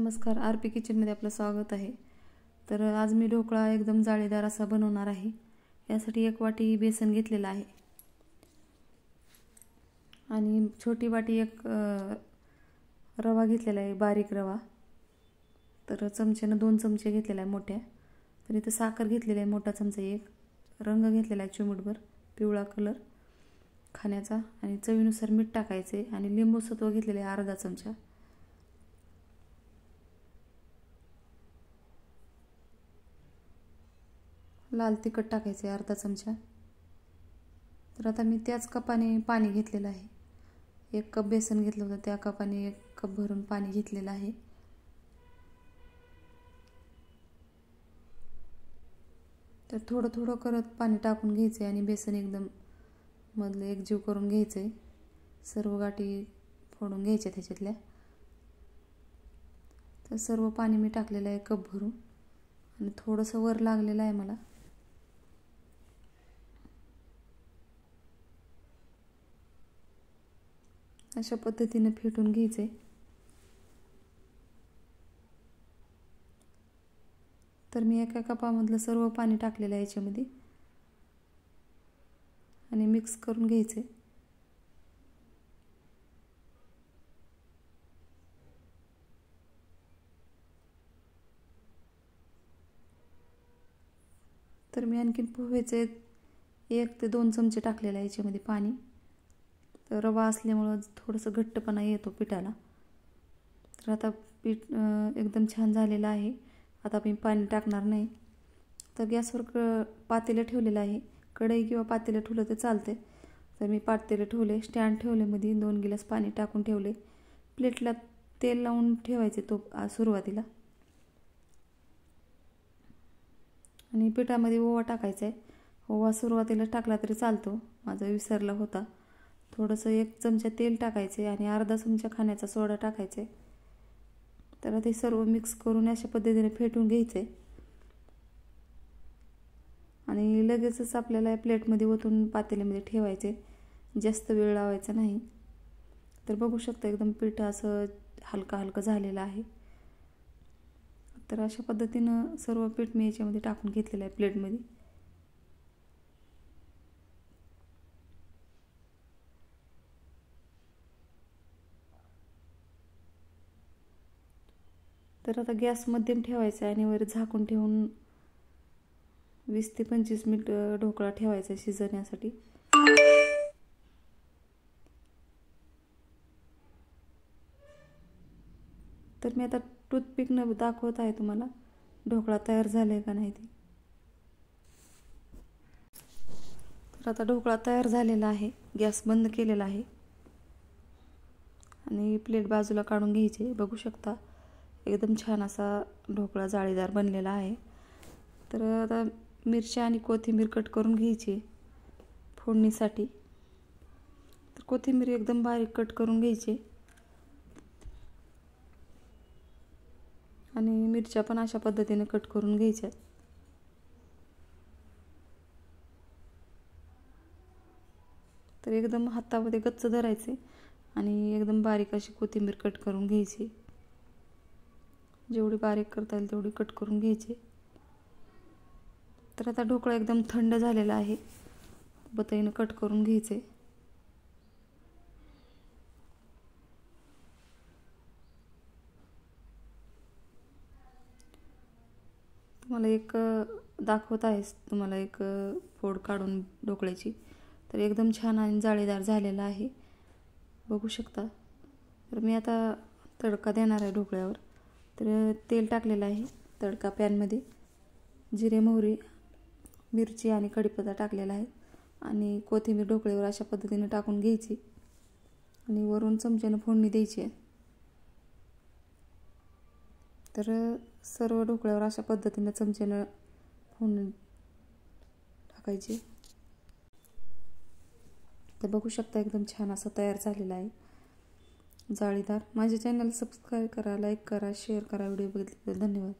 नमस्कार, आरपी किचनमध्ये आपलं स्वागत आहे। तर आज मी ढोकळा एकदम जाळीदार असा बनवणार आहे। यासाठी 1 वाटी बेसन घेतलेला आहे आणि छोटी वाटी एक रवा घेतलेला आहे, बारीक रवा। तर चमच्याने 2 चमचे घेतलेला आहे मोठ्या। तर इथे साखर घेतलेली आहे मोठा चमचा 1, रंग घेतलेला आहे चिमूटभर पिवळा कलर खाण्याचा आणि चवीनुसार मीठ टाकायचे आणि लिंबू सत्व घेतलेले आहे अर्धा चमचा। लाल तिखट टाकायचे अर्धा चमचा। तर आता मी त्याच कपाने पाणी घेतलेलं आहे, 1 कप बेसन घेतलं होतं त्या कपाने 1 कप भरून पाणी घेतलेलं आहे। तर थोडं थोडं करत पाणी टाकून घ्यायचे आणि बेसन एकदम मधलं एकजीव करून घ्यायचे। सर्व गाठी फोडून घ्यायच्या त्याच्यातल्या। तर सर्व पाणी मी टाकलेलं आहे कप भरून आणि थोडंसं वर लागलेलं आहे मला। अशा पद्धतीने फेटून घ्यायचे। तर मी एका कपामधलं सर्व पाणी टाकलेलं आहे याच्यामध्ये आणि मिक्स करून घ्यायचे। तर मी आणखीन पोहेचे 1 ते 2 चमचे टाकलेले आहे याच्यामध्ये पाणी। तर रवा असल्यामुळे थोडंसं घट्टपणा येतो पिठाला। तर आता पीठ एकदम छान झालेलं आहे। आता मी पाणी टाकणार नाही। तर गॅसवर पातेलं ठेवलेलं आहे, कढई किंवा पातेलं ठेवलं तर चालते। तर मी पातेलं ठेवले, स्टँड ठेवले, मध्ये 2 गिलास पाणी टाकून ठेवले। प्लेटला तेल लावून ठेवायचे तो सुरुवातीला आणि पिठामध्ये ओवा टाकायचा आहे। ओवा सुरुवातीला टाकला तरी चालतो, माझा विसरला होता। थोडंसं 1 चमचा तेल टाकायचे आणि अर्धा चमचा खाण्याचा सोडा टाकायचे। तर ते सर्व मिक्स करून अशा पद्धतीने फेटून घ्यायचे आणि लगेचच आपल्याला प्लेटमध्ये ओतून पातेल्यामध्ये ठेवायचे, जास्त वेळ लावायचा नाही। तर बघू शकता एकदम पीठ असं हलका हलका झालेलं आहे। तर अशा पद्धतीने सर्व पीठ मी याच्यामध्ये टाकून घेतलेलं आहे प्लेटमध्ये। तर आता गॅस मध्यम ठेवायचा आणि वर झाकून ठेवून 20 ते 25 मिनिट ढोकळा ठेवायचा शिजण्यासाठी। तर मी आता टूथपिकने दाखवत आहे तुम्हाला ढोकळा तयार झालाय का नाही ते। तर आता ढोकळा तयार झालेला आहे, गॅस बंद केलेला आहे आणि प्लेट बाजूला काढून घ्यायची। बघू शकता एकदम छान असा ढोकळा जाळीदार बनलेला आहे। तर आता मिरची आणि कोथिंबीर कट करून घ्यायची फोडणीसाठी। तर कोथिंबीर एकदम बारीक कट करून घ्यायची आणि मिरच्या पण अशा पद्धतीने कट करून घ्यायच्या। तर एकदम हातामध्ये गच्च धरायचे आणि एकदम बारीक अशी कोथिंबीर कट करून घ्यायची। जेवढी बारीक करता येईल तेवढी कट करून घ्यायची। तर आता ढोकळा एकदम थंड झालेला आहे, बत्ताईने कट करून घ्यायचे। तुम्हाला एक दाखवत आहे, तुम्हाला एक फोड काढून ढोकळ्याची। तर एकदम छान आणि जाळीदार झालेला आहे, बघू शकता। तर मी आता तडका देणार आहे ढोकळ्यावर। तर तेल टाकलेलं आहे तडका पॅनमध्ये, जिरे मोहरी मिरची आणि कढीपत्ता टाकलेला आहे आणि कोथिंबीर ढोकळ्यावर अशा पद्धतीने टाकून घ्यायची आणि वरून चमच्याने फोडणी द्यायची आहे। तर सर्व ढोकळ्यावर अशा पद्धतीने चमच्याने फोडणी टाकायची। तर बघू शकता एकदम छान असा तयार झालेला आहे जाळीदार। माझ्या चॅनल सबस्क्राइब करा, लाईक करा, शेअर करा। व्हिडिओ बघितल्याबद्दल धन्यवाद।